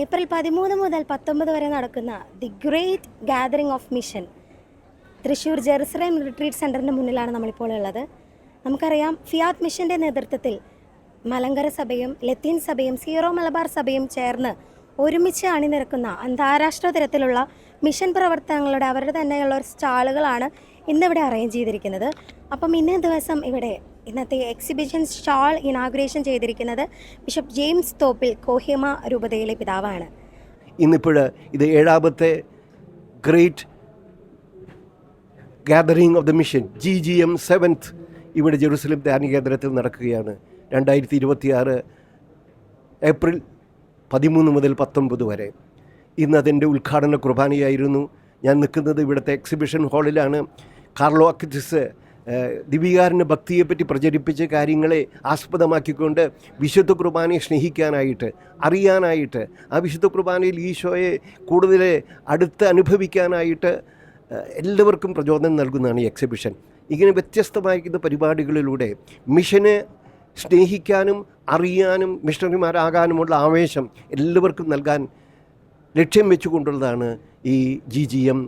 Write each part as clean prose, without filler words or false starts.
April 13 മുതൽ 19 വരെ നടക്കുന്ന the great gathering of mission Thrissur Jerusalem retreat സെൻറ്ററിൻ്റെ മുന്നിലാണ് നമ്മളിപ്പോൾ ഉള്ളത്. നമുക്കറിയാം, ഫിയാത്ത് മിഷൻ്റെ നേതൃത്വത്തിൽ മലങ്കര സഭയും ലത്തീൻ സഭയും സീറോ മലബാർ സഭയും ചേർന്ന് ഒരുമിച്ച് അണിനിരക്കുന്ന അന്താരാഷ്ട്ര തരത്തിലുള്ള മിഷൻ പ്രവർത്തനങ്ങളുടെ അവരുടെ തന്നെയുള്ള ഒരു സ്റ്റാളുകളാണ് ഇന്നിവിടെ അറേഞ്ച് ചെയ്തിരിക്കുന്നത്. അപ്പം ഇന്നേ ദിവസം ഇവിടെ ഇന്നത്തെ എക്സിബിഷൻ സ്റ്റാൾ ഇനാഗുറേഷൻ ചെയ്തിരിക്കുന്നത് ബിഷപ്പ് ജെയിംസ് തോപ്പിൽ കോഹിമ രൂപതയിലെ പിതാവാണ്. ഇന്നിപ്പോൾ ഇത് 7ാമത്തെ great gathering of the mission GGM 7th ഇവിടെ ജെറുസലേം ധ്യാന കേന്ദ്രത്തിൽ നടക്കുകയാണ്. 2026 ഏപ്രിൽ 13 മുതൽ 19 വരെ. ഇന്ന് അതിൻ്റെ ഉദ്ഘാടന കുർബാനയായിരുന്നു. ഞാൻ നിൽക്കുന്നത് ഇവിടുത്തെ എക്സിബിഷൻ ഹാളിലാണ്. കാർലോ അക്വിറ്റസ് ദിവികാരന് ഭക്തിയെപ്പറ്റി പ്രചരിപ്പിച്ച കാര്യങ്ങളെ ആസ്പദമാക്കിക്കൊണ്ട് വിശുദ്ധ കുർബാനയെ സ്നേഹിക്കാനായിട്ട്, അറിയാനായിട്ട്, ആ വിശുദ്ധ കുർബാനയിൽ ഈശോയെ കൂടുതൽ അടുത്ത് അനുഭവിക്കാനായിട്ട് എല്ലാവർക്കും പ്രചോദനം നൽകുന്നതാണ് ഈ എക്സിബിഷൻ. ഇങ്ങനെ വ്യത്യസ്തമായിരിക്കുന്ന പരിപാടികളിലൂടെ മിഷനെ സ്നേഹിക്കാനും അറിയാനും മിഷണറിമാരാകാനുമുള്ള ആവേശം എല്ലാവർക്കും നൽകാൻ ലക്ഷ്യം വെച്ചുകൊണ്ടുള്ളതാണ് ഈ GGM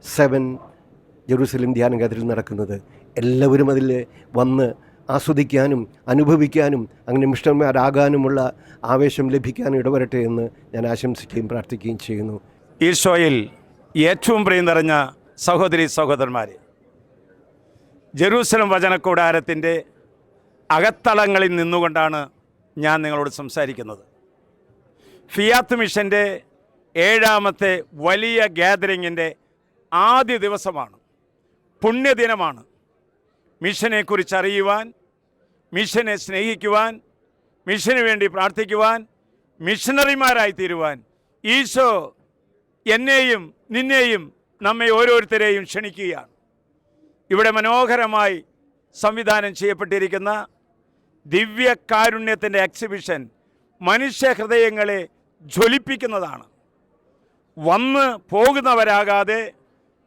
7 ജെറുസലേം ധ്യാന കേന്ദ്രത്തിൽ നടക്കുന്നത്. എല്ലാവരും അതിൽ വന്ന് ആസ്വദിക്കാനും അനുഭവിക്കാനും അങ്ങനെ മിഷണറിമാരാകാനുമുള്ള ആവേശം ലഭിക്കാനും ഇടവരട്ടെ എന്ന് ഞാൻ ആശംസിക്കുകയും പ്രാർത്ഥിക്കുകയും ചെയ്യുന്നു. ഈശോയിൽ ഏറ്റവും പ്രിയം നിറഞ്ഞ സഹോദരി സഹോദരന്മാരെ, ജെറുസലേം വചനകൂടാരത്തിൻ്റെ അകത്തളങ്ങളിൽ നിന്നുകൊണ്ടാണ് ഞാൻ നിങ്ങളോട് സംസാരിക്കുന്നത്. ഫിയാത്ത് മിഷൻ്റെ 7ാമത്തെ വലിയ ഗാദറിങ്ങിൻ്റെ ആദ്യ ദിവസമാണ്, പുണ്യദിനമാണ്. മിഷനെക്കുറിച്ച് അറിയുവാൻ, മിഷനെ സ്നേഹിക്കുവാൻ, മിഷന് വേണ്ടി പ്രാർത്ഥിക്കുവാൻ, മിഷണറിമാരായി തീരുവാൻ ഈശോ എന്നെയും നിന്നെയും നമ്മെ ഓരോരുത്തരെയും ക്ഷണിക്കുകയാണ്. ഇവിടെ മനോഹരമായി സംവിധാനം ചെയ്യപ്പെട്ടിരിക്കുന്ന ദിവ്യകാരുണ്യത്തിൻ്റെ എക്സിബിഷൻ മനുഷ്യഹൃദയങ്ങളെ ജ്വലിപ്പിക്കുന്നതാണ്. വന്ന് പോകുന്നവരാകാതെ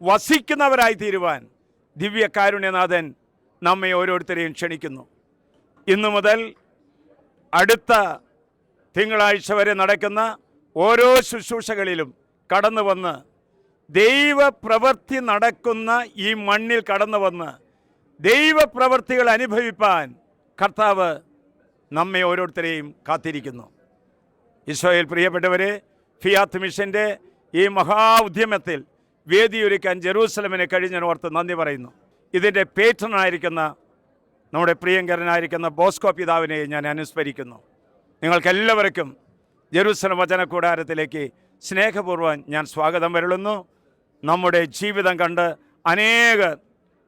വസിക്കുന്നവരായി തീരുവാൻ ദിവ്യകാരുണ്യനാഥൻ നമ്മെ ഓരോരുത്തരെയും ക്ഷണിക്കുന്നു. ഇന്നു മുതൽ അടുത്ത തിങ്കളാഴ്ച വരെ നടക്കുന്ന ഓരോ ശുശ്രൂഷകളിലും കടന്നു വന്ന് ദൈവപ്രവൃത്തി നടക്കുന്ന ഈ മണ്ണിൽ കടന്നു വന്ന് ദൈവപ്രവൃത്തികൾ അനുഭവിപ്പാൻ കർത്താവ് നമ്മെ ഓരോരുത്തരെയും കാത്തിരിക്കുന്നു. ഈശോയിൽ പ്രിയപ്പെട്ടവരെ, ഫിയാത്ത് മിഷൻ്റെ ഈ മഹാ ഉദ്യമത്തിൽ വേദിയൊരുക്കാൻ ജെറൂസലമിനെ കഴിഞ്ഞോർത്ത് നന്ദി പറയുന്നു. ഇതിൻ്റെ പേട്രനായിരിക്കുന്ന നമ്മുടെ പ്രിയങ്കരനായിരിക്കുന്ന ബോസ്കോ പിതാവിനെ ഞാൻ അനുസ്മരിക്കുന്നു. നിങ്ങൾക്കെല്ലാവർക്കും ജെറൂസലം വചനകൂടാരത്തിലേക്ക് സ്നേഹപൂർവ്വം ഞാൻ സ്വാഗതം വരുളുന്നു. നമ്മുടെ ജീവിതം കണ്ട് അനേകർ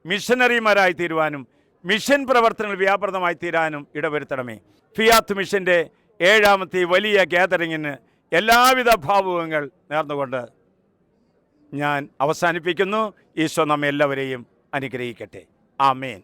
മിഷനറിമാരായി തീരുവാനും മിഷൻ പ്രവർത്തനങ്ങൾ വ്യാപൃതമായി തീരാനും ഇടവരുത്തണമേ. ഫിയാത്ത് മിഷൻ്റെ 7ാമത്തെ വലിയ ഗാദറിങ്ങിന് എല്ലാവിധ ഭാവുകങ്ങൾ നേർന്നുകൊണ്ട് ഞാൻ അവസാനിപ്പിക്കുന്നു. ഈശോ നമ്മെ എല്ലാവരെയും അനുഗ്രഹിക്കട്ടെ. ആമേൻ.